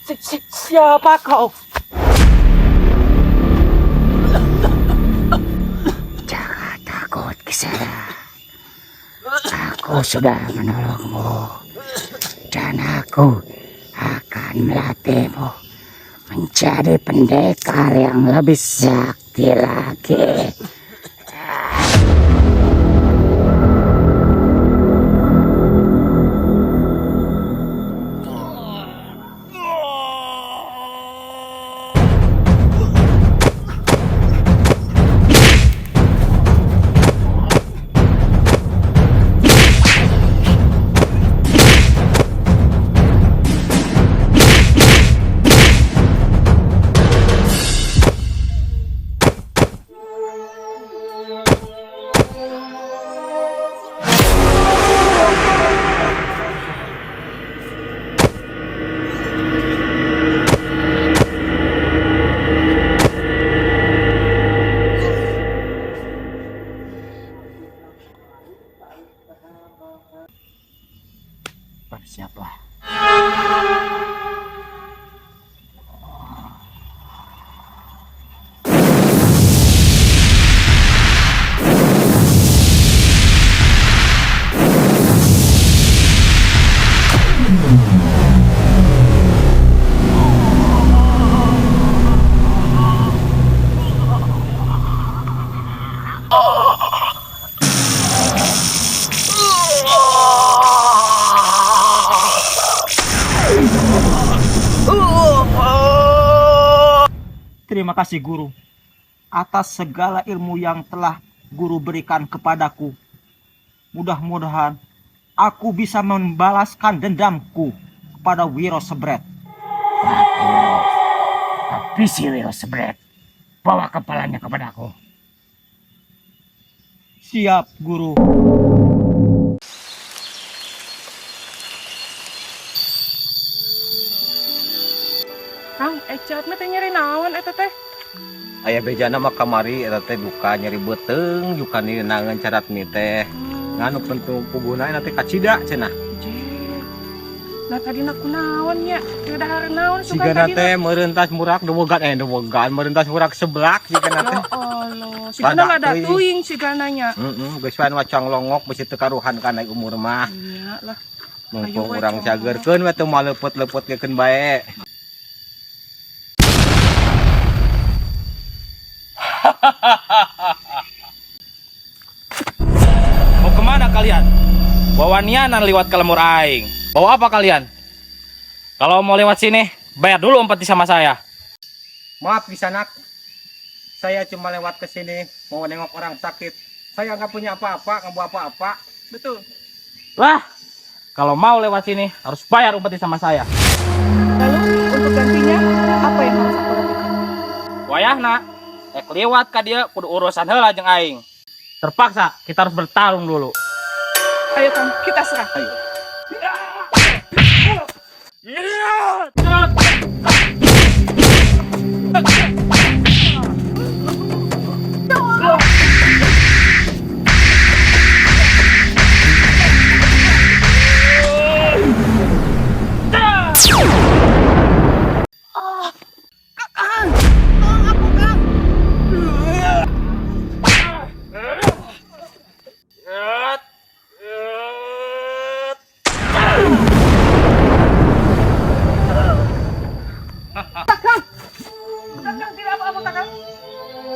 Siapa kau? Jangan takut, Kisara. Aku sudah menolongmu. Dan aku akan melatihmu menjadi pendekar yang lebih sakti lagi. Bersiaplah. Terima kasih guru atas segala ilmu yang telah guru berikan kepadaku. Mudah-mudahan aku bisa membalaskan dendamku kepada Wiro Sebret. Bagus. Habisi Wiro Sebret. Bawa kepalanya kepadaku. Siap, guru. Kang, Ecat mah teh nyari naon eta teh? Aya bejana mah kamari eta teh duka nyeri beuteung yuka ni nangan carat mi teh. Nganu pentung puguna nanti kacida cenah. Jee. Nah tadi nak naon nya? Teu dahar naon suka Sigana tadi. teh meureuntas murak dewegan meureuntas murak seblak sigana teh. Ya Allah, sigana ada tuing sigananya. Geus wae wacang longok bisi teu karuhan kana umur mah. Iya lah. Mumpung urang cagerkeun we teu maleupet-leupetkeun bae. Mau kemana kalian? Bawa nianan lewat ke lemur aing. Bawa apa kalian? Kalau mau lewat sini, bayar dulu empati sama saya. Maaf Kisanak. Saya cuma lewat ke sini mau nengok orang sakit. Saya nggak punya apa-apa, nggak bawa apa-apa. Betul. Lah, kalau mau lewat sini harus bayar empati sama saya. Lalu untuk gantinya apa yang harus aku lakukan? Wayahna, lewat ka dia kudu urusan heula jeung aing. Terpaksa kita harus bertarung dulu. Ayo Kang, kita serah. Ayo.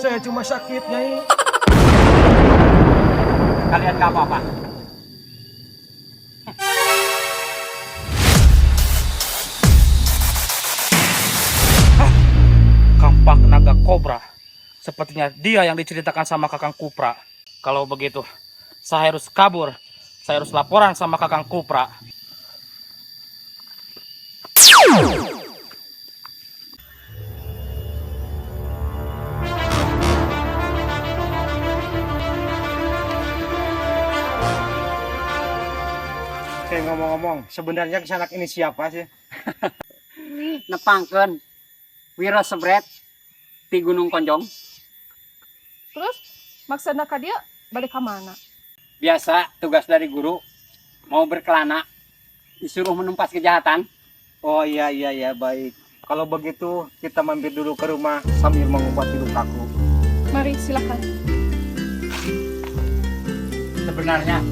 Saya cuma sakit, Nyai. Kalian gak apa-apa. Kampak naga kobra. Sepertinya dia yang diceritakan sama Kakang Kupra. Kalau begitu, saya harus kabur. Saya harus laporan sama Kakang Kupra. Kayak ngomong-ngomong, sebenarnya Kisanak ini siapa sih? Nepangkeun Wiro Sebret di Gunung Konjong. Terus maksudnya ka dia balik ke mana? Biasa tugas dari guru mau berkelana disuruh menumpas kejahatan. Oh iya baik. Kalau begitu kita mampir dulu ke rumah sambil mengobati lukaku. Mari, silakan. Sebenarnya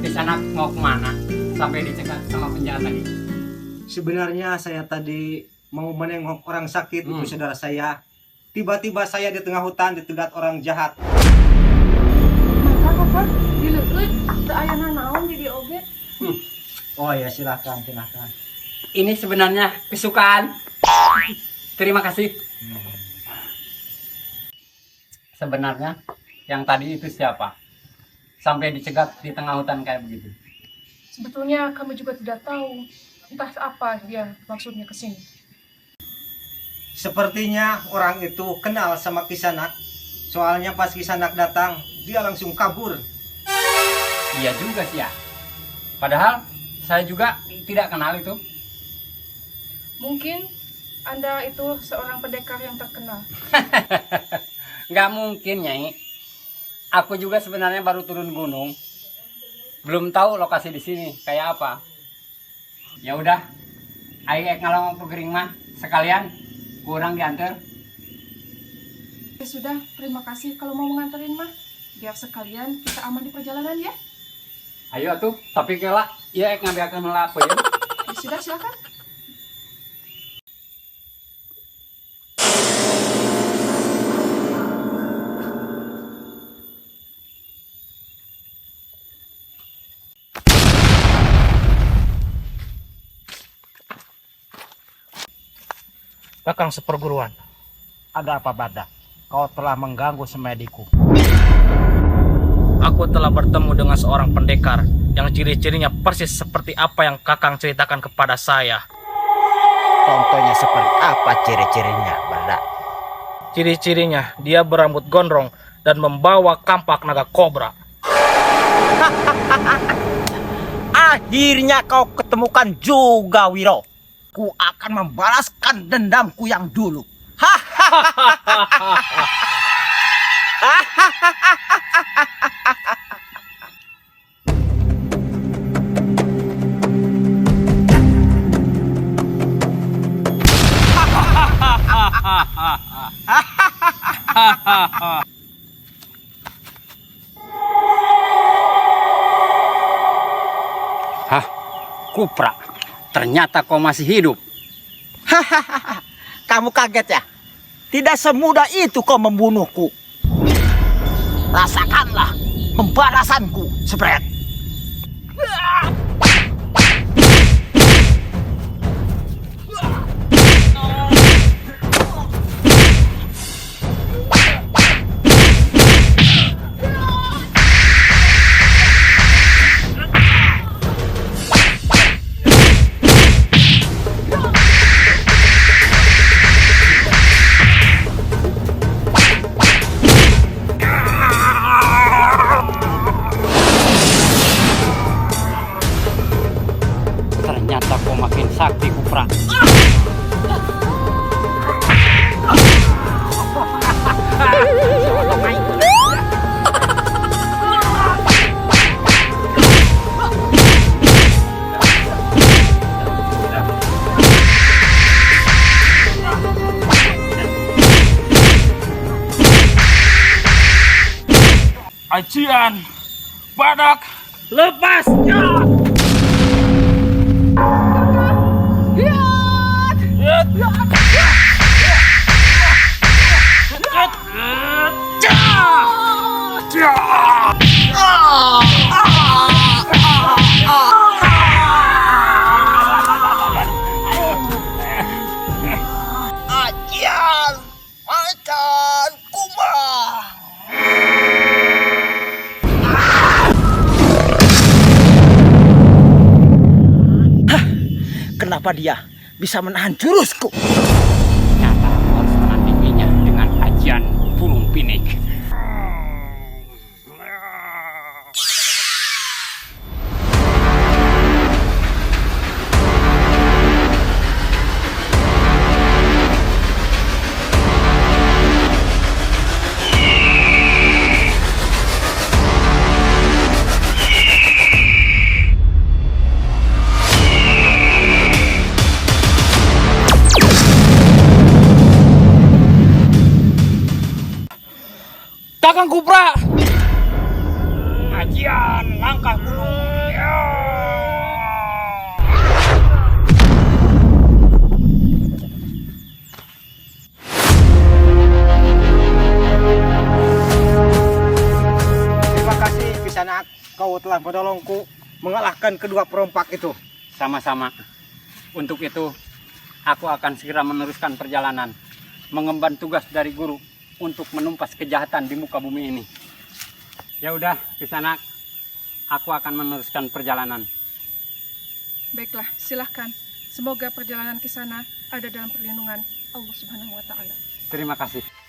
Kisanak mau kemana sampai dicegat sama penjahat tadi? Sebenarnya saya tadi mau menengok orang sakit itu saudara saya. Tiba-tiba saya di tengah hutan ditegat orang jahat. Maka kakak, dileukeut teu aya nanaon di dieu oge. Oh ya silahkan. Ini sebenarnya kesukaan. Terima kasih. Sebenarnya yang tadi itu siapa? Sampai dicegat di tengah hutan kayak begitu. Sebetulnya kami juga tidak tahu entah apa dia maksudnya ke sini. Sepertinya orang itu kenal sama Kisanak. Soalnya pas Kisanak datang, dia langsung kabur. Iya juga sih ya. Padahal saya juga tidak kenal itu. Mungkin Anda itu seorang pendekar yang terkenal. Nggak mungkin, Nyai. Aku juga sebenarnya baru turun gunung. Belum tahu lokasi di sini kayak apa. Ya udah, ayo ngalong ke gering mah sekalian kurang diantar. Ya sudah, terima kasih kalau mau menganterin mah. Biar sekalian kita aman di perjalanan ya. Ayo tuh, tapi kela, iya ngambil akan melaku ya. Ya sudah, silakan. Kakang seperguruan. Ada apa Badak? Kau telah mengganggu semediku. Aku telah bertemu dengan seorang pendekar yang ciri-cirinya persis seperti apa yang Kakang ceritakan kepada saya. Contohnya seperti apa ciri-cirinya Badak? Ciri-cirinya dia berambut gondrong dan membawa kampak naga kobra. Akhirnya kau ketemukan juga Wiro. Ku akan membalaskan dendamku yang dulu. Hah, Kupra, ternyata kau masih hidup. Kamu kaget ya? Tidak semudah itu kau membunuhku. Rasakanlah pembalasanku, Spread. Ternyata kau makin sakti, Kupra. Ajian Badak, lepas! Ajian macan kumbang. Kenapa dia bisa menahan jurusku? Ternyata aku harus menandinginya dengan ajian burung pinik. Kakang Kupra. Ajian langkah gunung. Ya. Terima kasih Kisanak, kau telah menolongku mengalahkan kedua perompak itu. Sama-sama. Untuk itu, aku akan segera meneruskan perjalanan, mengemban tugas dari guru untuk menumpas kejahatan di muka bumi ini. Ya udah, Kisanak, aku akan meneruskan perjalanan. Baiklah, silahkan. Semoga perjalanan ke sana ada dalam perlindungan Allah Subhanahu wa Ta'ala. Terima kasih.